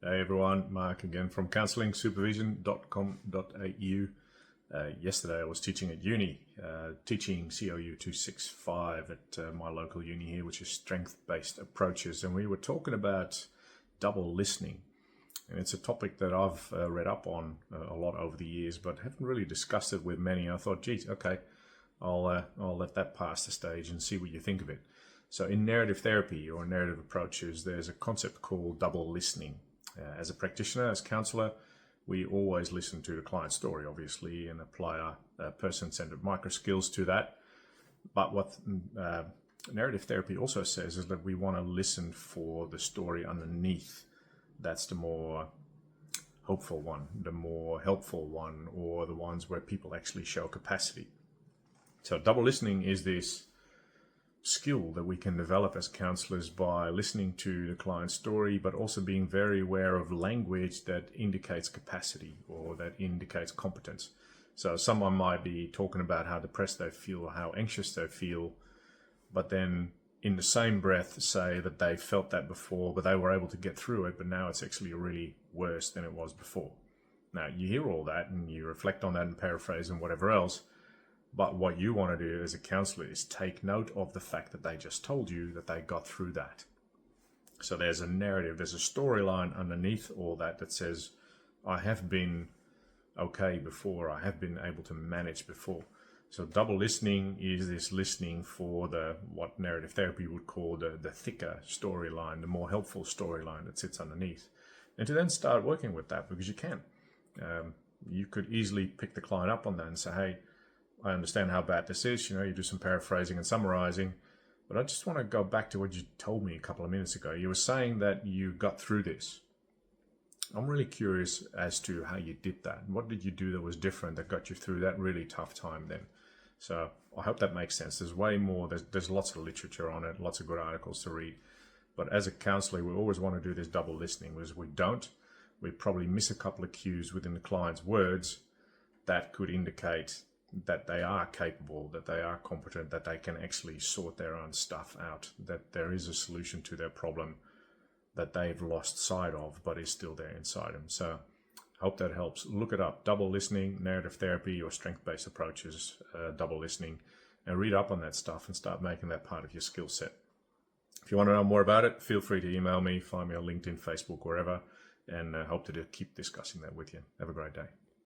Hey everyone, Mark again from counselling, supervision.com.au. Yesterday I was teaching at uni, teaching COU 265 at my local uni here, which is strength-based approaches, and we were talking about double listening. And it's a topic that I've read up on a lot over the years, but haven't really discussed it with many. I thought, geez, okay, I'll let that pass the stage and see what you think of it. So in narrative therapy or narrative approaches, there's a concept called double listening. As a practitioner, as counsellor, we always listen to the client's story, obviously, and apply our person-centered micro skills to that. But what narrative therapy also says is that we want to listen for the story underneath. That's the more hopeful one, the more helpful one, or the ones where people actually show capacity. So double listening is this skill that we can develop as counselors by listening to the client's story, but also being very aware of language that indicates capacity or that indicates competence. So someone might be talking about how depressed they feel or how anxious they feel, but then in the same breath say that they felt that before, but they were able to get through it, but now it's actually really worse than it was before. Now you hear all that and you reflect on that and paraphrase and whatever else. But what you want to do as a counselor is take note of the fact that they just told you that they got through that. So there's a narrative, there's a storyline underneath all that that says, I have been okay before, I have been able to manage before. So double listening is this listening for what narrative therapy would call the thicker storyline, the more helpful storyline that sits underneath. And to then start working with that, because you can. You could easily pick the client up on that and say, hey, I understand how bad this is, you do some paraphrasing and summarizing, but I just want to go back to what you told me a couple of minutes ago. You were saying that you got through this. I'm really curious as to how you did that. What did you do that was different that got you through that really tough time then? So I hope that makes sense. There's way more, there's lots of literature on it, lots of good articles to read. But as a counselor, we always want to do this double listening, because we don't, we probably miss a couple of cues within the client's words that could indicate that they are capable, that they are competent, that they can actually sort their own stuff out, that there is a solution to their problem that they've lost sight of, but is still there inside them. So I hope that helps. Look it up, double listening, narrative therapy, or strength-based approaches, double listening, and read up on that stuff and start making that part of your skill set. If you want to know more about it, feel free to email me, find me on LinkedIn, Facebook, wherever, and hope to keep discussing that with you. Have a great day.